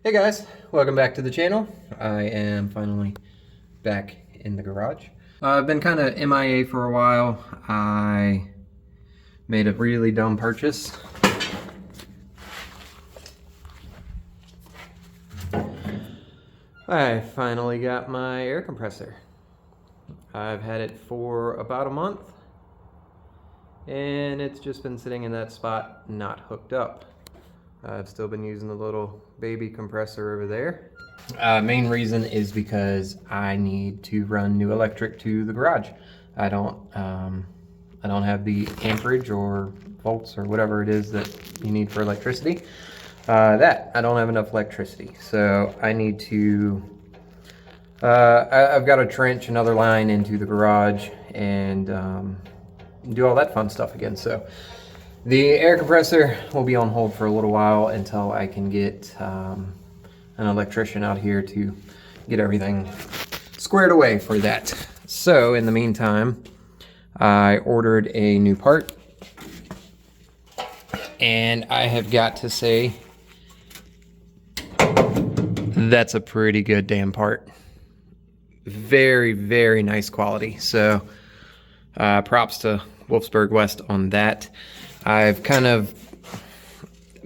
Hey guys, welcome back to the channel. I am finally back in the garage. I've been kind of MIA for a while. I made a really dumb purchase. I finally got my air compressor. I've had it for about a month and it's just been sitting in that spot, not hooked up. I've still been using the little baby compressor over there. Main reason is because I need to run new electric to the garage. I don't have the amperage or volts or whatever it is that you need for electricity. I don't have enough electricity, so I need to. I've got to trench another line into the garage and do all that fun stuff again. So the air compressor will be on hold for a little while until I can get an electrician out here to get everything squared away for that. So in the meantime, I ordered a new part, and I have got to say that's a pretty good damn part. Very, very nice quality. So props to Wolfsburg West on that. I've kind of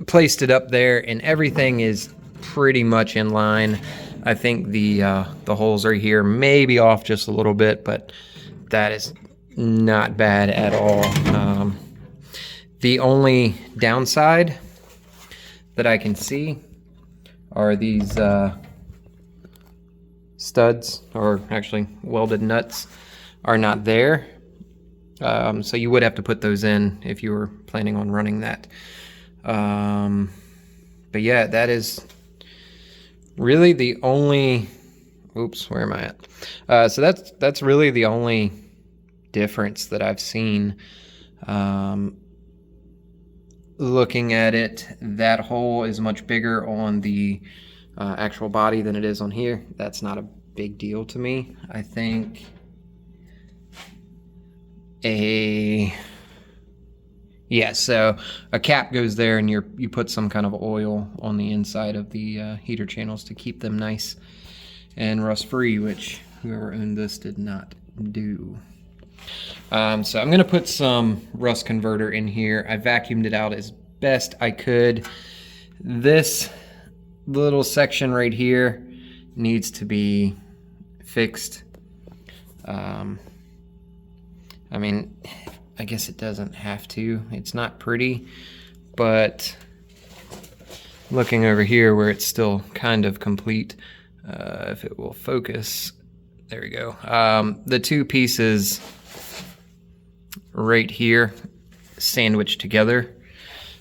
placed it up there and everything is pretty much in line. I think the holes are here, maybe off just a little bit, but that is not bad at all. The only downside that I can see are these studs, or actually welded nuts, are not there. So you would have to put those in if you were planning on running that. But yeah, that is really the only, oops, where am I at? So that's really the only difference that I've seen. Looking at it, that hole is much bigger on the actual body than it is on here. That's not a big deal to me. I think so a cap goes there, and you put some kind of oil on the inside of the heater channels to keep them nice and rust free, which whoever owned this did not do. So I'm gonna put some rust converter in here. I vacuumed it out as best I could. This little section right here needs to be fixed. I mean, I guess it doesn't have to. It's not pretty, but looking over here where it's still kind of complete, if it will focus, there we go. The two pieces right here sandwiched together.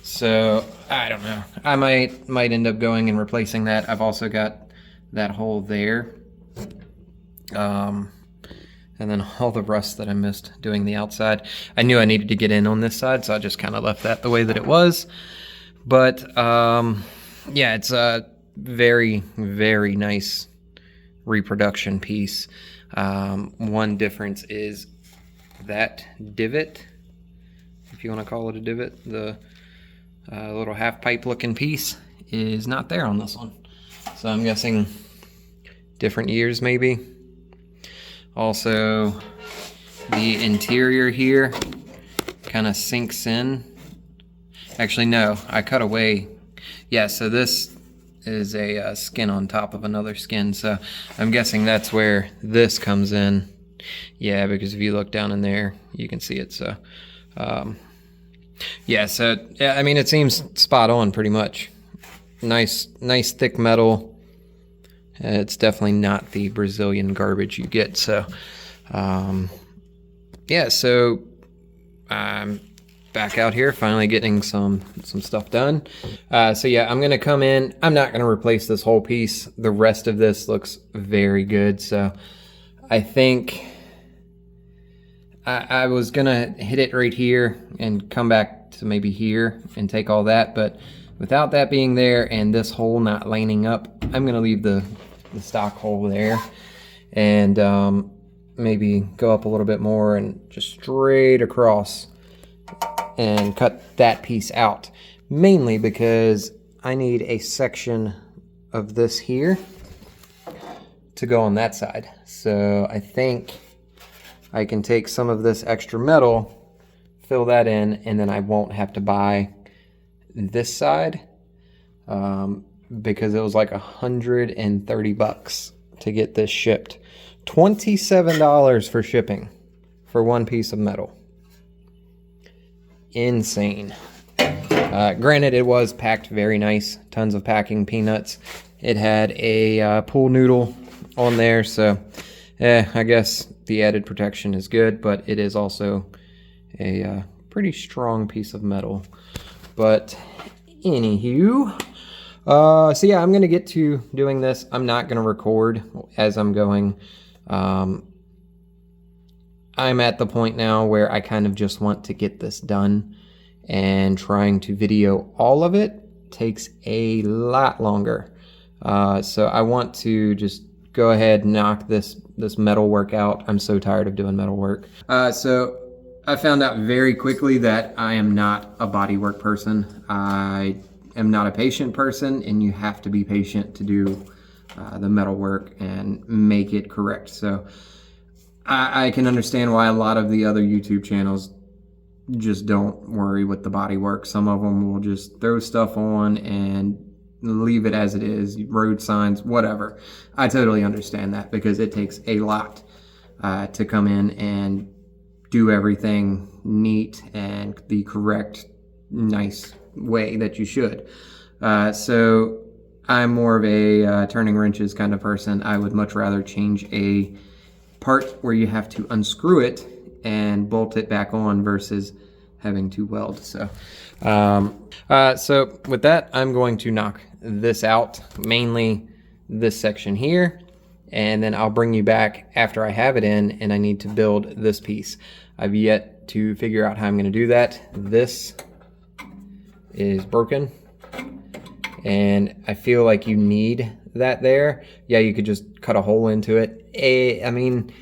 So I don't know. I might end up going and replacing that. I've also got that hole there. And then all the rust that I missed doing the outside. I knew I needed to get in on this side, so I just kind of left that the way that it was. But yeah, it's a very, very nice reproduction piece. One difference is that divot, if you want to call it a divot, the little half pipe looking piece is not there on this one. So I'm guessing different years maybe. Also, the interior here kind of sinks in. Actually, no, I cut away. Yeah, so this is a skin on top of another skin. So I'm guessing that's where this comes in. Yeah, because if you look down in there, you can see it. So, yeah, so, yeah, I mean, it seems spot on pretty much. Nice thick metal. It's definitely not the Brazilian garbage you get. So, yeah, so I'm back out here finally getting some stuff done. So yeah, I'm gonna come in. I'm not gonna replace this whole piece. The rest of this looks very good. So I think I was gonna hit it right here and come back to maybe here and take all that, but without that being there and this hole not lining up, I'm gonna leave the stock hole there and maybe go up a little bit more and just straight across and cut that piece out, mainly because I need a section of this here to go on that side. So I think I can take some of this extra metal, fill that in, and then I won't have to buy this side because it was like $130 to get this shipped. $27 for shipping for one piece of metal. Insane. Granted, it was packed very nice. Tons of packing peanuts. It had a pool noodle on there, so I guess the added protection is good, but it is also a pretty strong piece of metal. But anywho, so yeah, I'm gonna get to doing this. I'm not gonna record as I'm going. I'm at the point now where I kind of just want to get this done, and trying to video all of it takes a lot longer. So I want to just go ahead and knock this metal work out. I'm so tired of doing metal work. So I found out very quickly that I am not a bodywork person. I am not a patient person, and you have to be patient to do the metal work and make it correct. So I can understand why a lot of the other YouTube channels just don't worry with the body work. Some of them will just throw stuff on and leave it as it is, road signs, whatever. I totally understand that because it takes a lot to come in and do everything neat and the correct, nice way that you should. So I'm more of a turning wrenches kind of person. I would much rather change a part where you have to unscrew it and bolt it back on versus having to weld. So so with that, I'm going to knock this out, mainly this section here, and then I'll bring you back after I have it in and I need to build this piece. I've yet to figure out how I'm going to do that. This is broken and I feel like you need that there. Yeah, you could just cut a hole into it. I mean,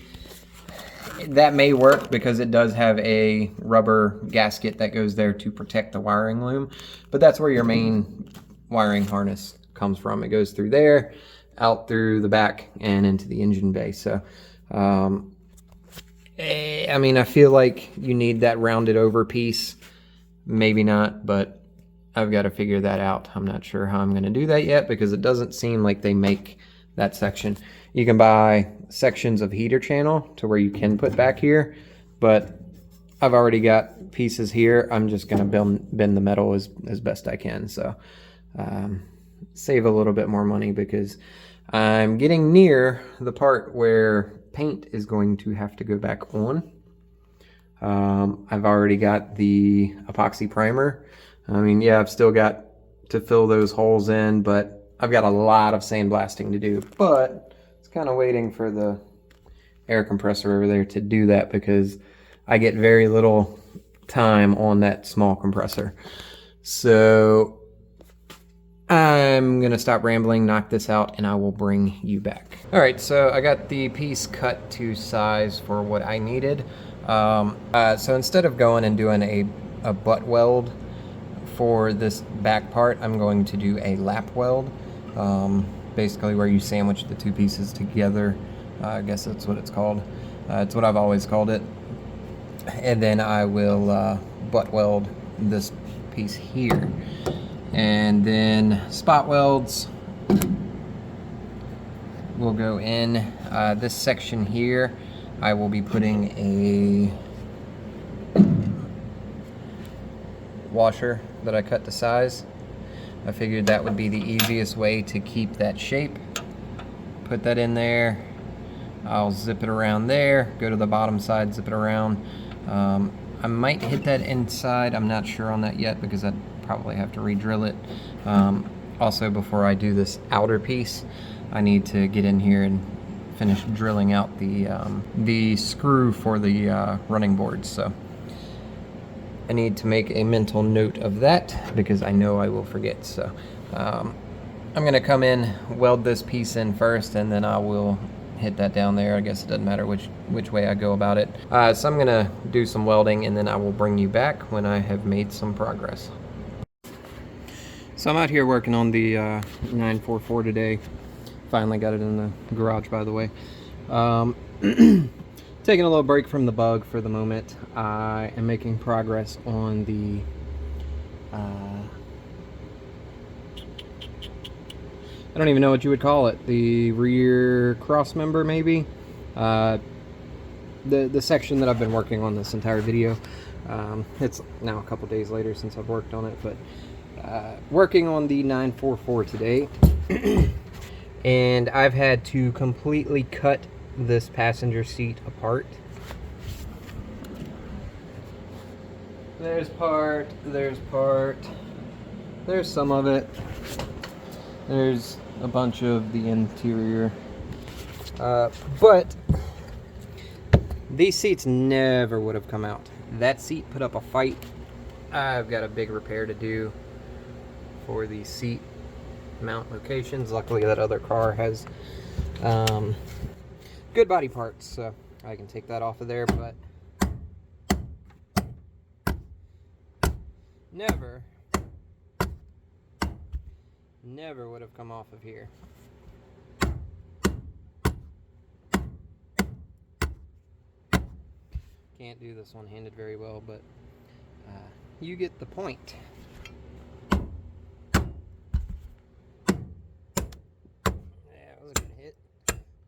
that may work because it does have a rubber gasket that goes there to protect the wiring loom, but that's where your main wiring harness comes from. It goes through there, out through the back, and into the engine bay. So, I mean, I feel like you need that rounded over piece. Maybe not, but I've got to figure that out. I'm not sure how I'm going to do that yet because it doesn't seem like they make that section. You can buy sections of heater channel to where you can put back here, but I've already got pieces here. I'm just going to bend the metal as best I can. So save a little bit more money because I'm getting near the part where paint is going to have to go back on. I've already got the epoxy primer. I mean, yeah, I've still got to fill those holes in, but I've got a lot of sandblasting to do. But it's kind of waiting for the air compressor over there to do that because I get very little time on that small compressor. So I'm going to stop rambling, knock this out, and I will bring you back. All right, so I got the piece cut to size for what I needed. So instead of going and doing a butt weld for this back part, I'm going to do a lap weld. Basically where you sandwich the two pieces together. I guess that's what it's called. It's what I've always called it. And then I will butt weld this piece here. And then spot welds will go in this section here. I will be putting a washer that I cut to size. I figured that would be the easiest way to keep that shape. Put that in there. I'll zip it around there, go to the bottom side, zip it around. I might hit that inside. I'm not sure on that yet because I'd probably have to re-drill it. Also, before I do this outer piece, I need to get in here and finish drilling out the screw for the running boards. So I need to make a mental note of that because I know I will forget. So I'm going to come in, weld this piece in first, and then I will hit that down there. I guess it doesn't matter which way I go about it. So I'm going to do some welding, and then I will bring you back when I have made some progress. So I'm out here working on the 944 today. Finally got it in the garage, by the way. Taking a little break from the bug for the moment. I am making progress on the I don't even know what you would call it. The rear cross member, maybe. The section that I've been working on this entire video. It's now a couple days later since I've worked on it, but working on the 944 today. And I've had to completely cut this passenger seat apart. There's part, there's some of it. There's a bunch of the interior. But these seats never would have come out. That seat put up a fight. I've got a big repair to do for the seat mount locations. Luckily that other car has good body parts, so I can take that off of there, but never would have come off of here. Can't do this one-handed very well, but you get the point.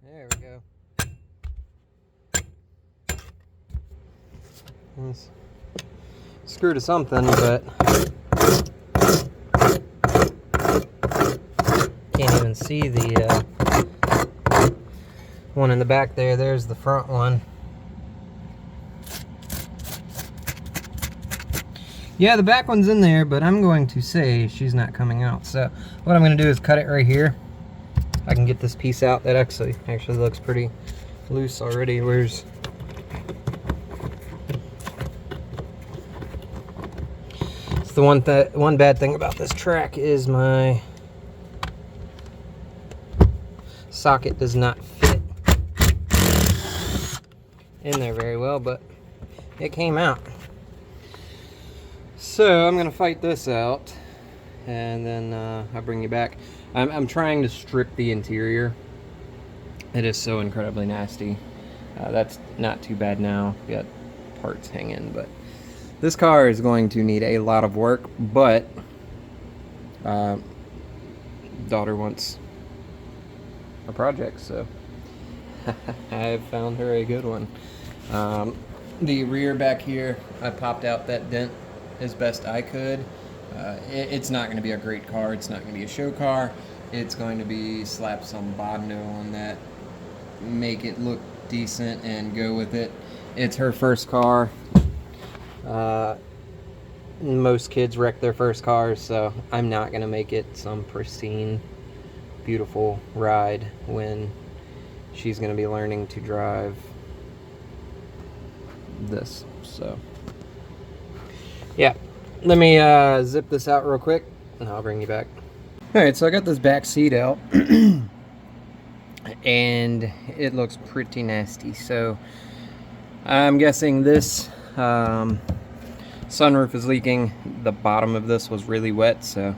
There we go. Let's screw to something, but can't even see the one in the back there. There's the front one. Yeah, the back one's in there, but I'm going to say she's not coming out. So what I'm going to do is cut it right here. I can get this piece out. That actually looks pretty loose already. It's the one bad thing about this track is my socket does not fit in there very well, but it came out. So I'm gonna fight this out, and then I'll bring you back. I'm trying to strip the interior. It is so incredibly nasty. That's not too bad now. Got parts hanging, but this car is going to need a lot of work. But daughter wants a project, so I've found her a good one. The rear back here, I popped out that dent as best I could. It's not going to be a great car. It's not going to be a show car. It's going to be slap some Bono on that, make it look decent, and go with it. It's her first car. Most kids wreck their first cars, so I'm not going to make it some pristine, beautiful ride when she's going to be learning to drive this. So yeah, let me zip this out real quick and I'll bring you back. Alright, so I got this back seat out and it looks pretty nasty. So I'm guessing this sunroof is leaking. The bottom of this was really wet, so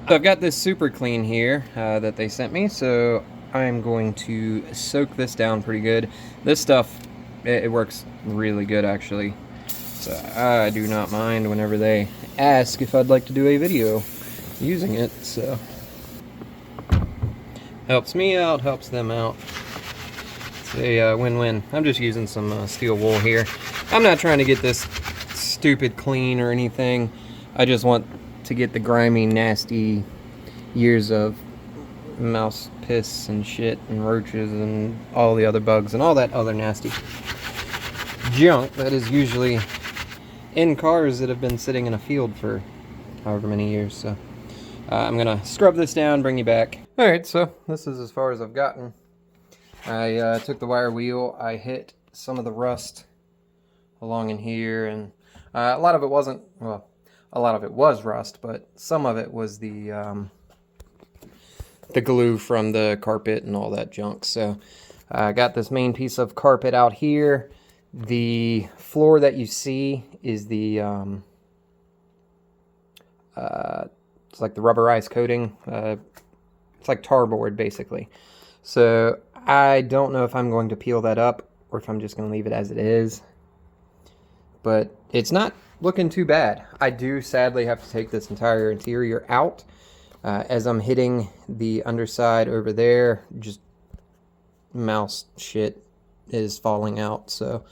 I've got this super clean here that they sent me, so I'm going to soak this down pretty good. This stuff, it works really good actually. So I do not mind whenever they ask if I'd like to do a video using it. So helps me out, helps them out. It's a win-win. I'm just using some steel wool here. I'm not trying to get this stupid clean or anything. I just want to get the grimy, nasty years of mouse piss and shit and roaches and all the other bugs and all that other nasty junk that is usually in cars that have been sitting in a field for however many years. So I'm gonna scrub this down, bring you back. Alright, so this is as far as I've gotten. I took the wire wheel, I hit some of the rust along in here, and a lot of it wasn't, well, a lot of it was rust, but some of it was the glue from the carpet and all that junk. So I got this main piece of carpet out here. The floor that you see is the it's like the rubberized coating. It's like tarboard basically. So I don't know if I'm going to peel that up or if I'm just going to leave it as it is. But it's not looking too bad. I do sadly have to take this entire interior out. As I'm hitting the underside over there, just mouse shit is falling out. So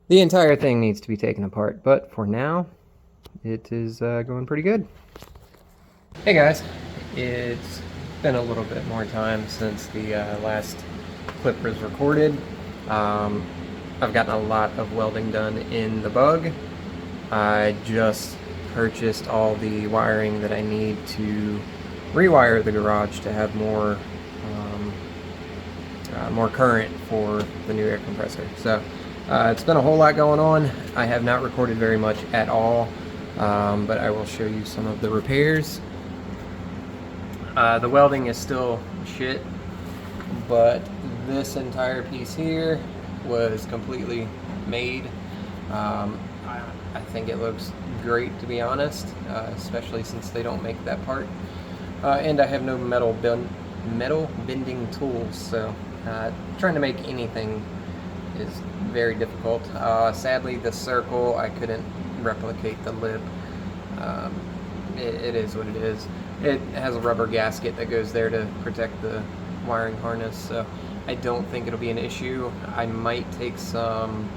the entire thing needs to be taken apart. But for now, it is going pretty good. Hey guys, it's been a little bit more time since the last clip was recorded. I've gotten a lot of welding done in the Bug. I just purchased all the wiring that I need to rewire the garage to have more current for the new air compressor. So it's been a whole lot going on. I have not recorded very much at all, but I will show you some of the repairs. The welding is still shit, but this entire piece here was completely made. I think it looks great, to be honest, especially since they don't make that part. And I have no metal bending tools, so trying to make anything is very difficult. Sadly, the circle, I couldn't replicate the lip. It is what it is. It has a rubber gasket that goes there to protect the wiring harness, so I don't think it'll be an issue. I might take some,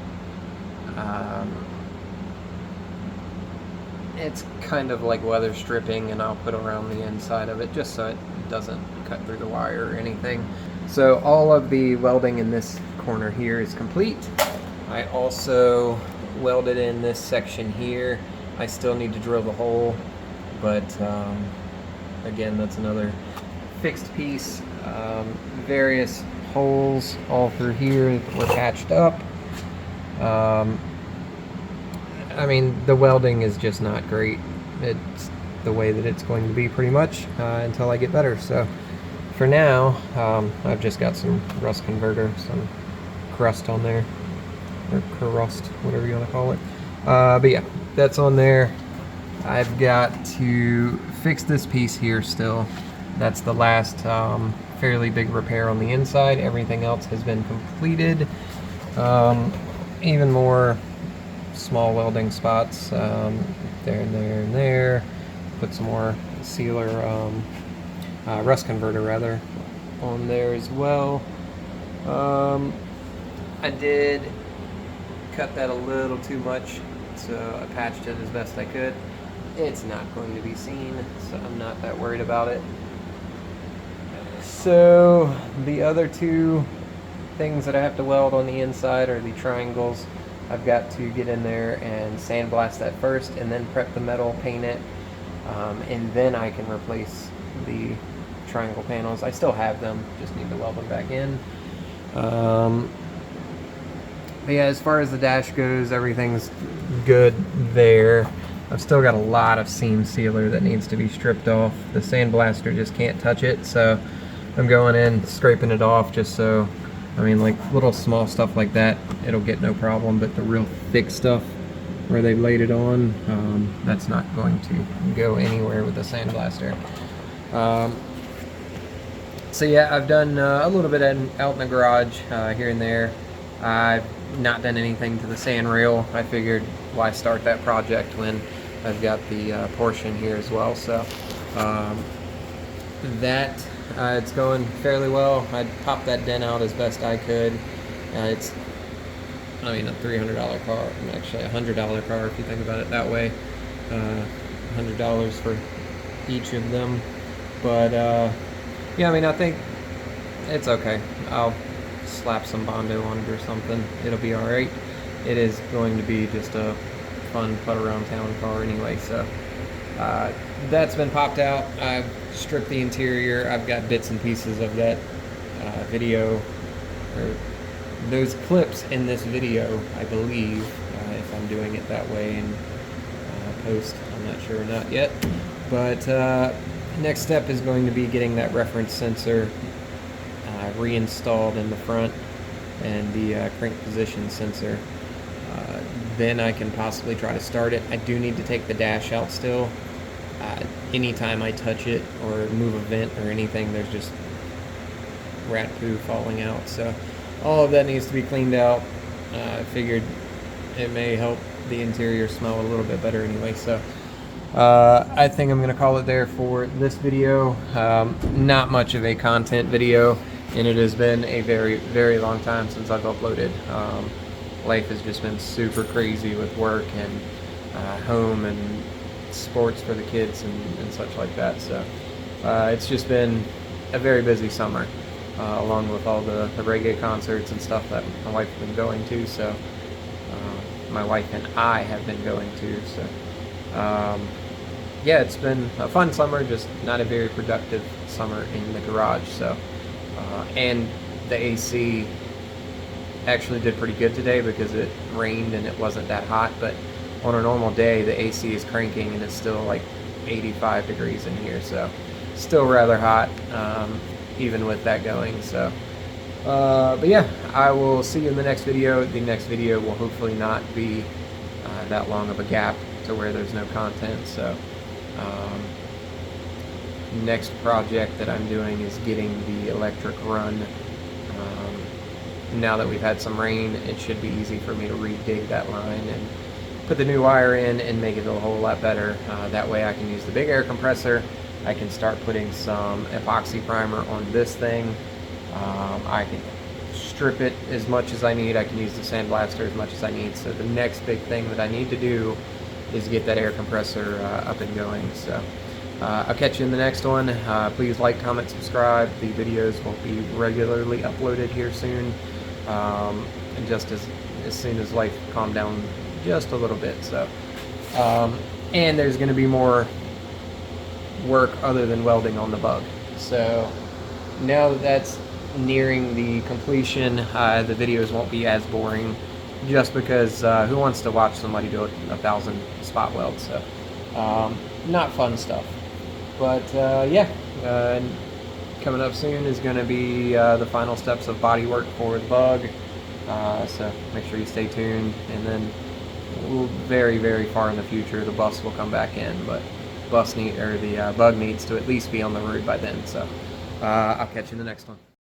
it's kind of like weather stripping, and I'll put around the inside of it just so it doesn't cut through the wire or anything. So all of the welding in this corner here is complete. I also welded in this section here. I still need to drill the hole, but again, that's another fixed piece. Various holes all through here were patched up. I mean, the welding is just not great. It's the way that it's going to be pretty much until I get better. So for now, I've just got some rust converter, some crust on there, or crust, whatever you want to call it. But yeah, that's on there. I've got to fix this piece here still. That's the last fairly big repair on the inside. Everything else has been completed. Even more small welding spots, there and there and there. Put some more sealer, rust converter rather, on there as well. I did cut that a little too much, so I patched it as best I could. It's not going to be seen, so I'm not that worried about it. So the other two things that I have to weld on the inside are the triangles. I've got to get in there and sandblast that first, and then prep the metal, paint it, and then I can replace the triangle panels. I still have them, just need to weld them back in. But yeah, as far as the dash goes, everything's good there. I've still got a lot of seam sealer that needs to be stripped off. The sandblaster just can't touch it, so I'm going in, scraping it off just so, I mean, like little small stuff like that, it'll get no problem, but the real thick stuff where they've laid it on, that's not going to go anywhere with the sandblaster. So yeah, I've done a little bit out in the garage here and there. I've not done anything to the sand rail. I figured why start that project when I've got the Porsche in here as well. So it's going fairly well. I popped that dent out as best I could. It's, I mean, a $300 car, actually a $100 car if you think about it that way. $100 for each of them. But yeah, I mean, I think it's okay. I'll slap some Bondo on it or something. It'll be alright. It is going to be just a fun put around town car anyway, so that's been popped out. I've stripped the interior. I've got bits and pieces of that video, or those clips in this video, I believe, if I'm doing it that way in post. I'm not sure or not yet, but next step is going to be getting that reference sensor reinstalled in the front, and the crank position sensor. Then I can possibly try to start it. I do need to take the dash out still, Anytime I touch it or move a vent or anything, there's just rat poo falling out. So all of that needs to be cleaned out. I figured it may help the interior smell a little bit better anyway. So I think I'm going to call it there for this video. Not much of a content video, and it has been a very, very long time since I've uploaded. Life has just been super crazy with work and home and sports for the kids and such like that. So it's just been a very busy summer, along with all the reggae concerts and stuff that my wife has been going to. So my wife and I have been going to. So yeah, it's been a fun summer, just not a very productive summer in the garage. So and the AC actually did pretty good today because it rained and it wasn't that hot, but on a normal day the AC is cranking and it's still like 85 degrees in here, so still rather hot, even with that going. So but yeah, I will see you in the next video. The next video will hopefully not be that long of a gap to where there's no content. So next project that I'm doing is getting the electric run. Now that we've had some rain, it should be easy for me to re-dig that line and put the new wire in and make it a whole lot better. That way I can use the big air compressor. I can start putting some epoxy primer on this thing. I can strip it as much as I need. I can use the sandblaster as much as I need. So the next big thing that I need to do is get that air compressor up and going. So I'll catch you in the next one. Please like, comment, subscribe. The videos will be regularly uploaded here soon, and just as soon as life calmed down just a little bit. So and there's going to be more work other than welding on the bug. So now that that's nearing the completion, the videos won't be as boring, just because who wants to watch somebody do 1,000 spot welds? So not fun stuff. But yeah, coming up soon is going to be the final steps of body work for the bug. So make sure you stay tuned, and then very, very far in the future the bus will come back in, but the bug needs to at least be on the road by then. So I'll catch you in the next one.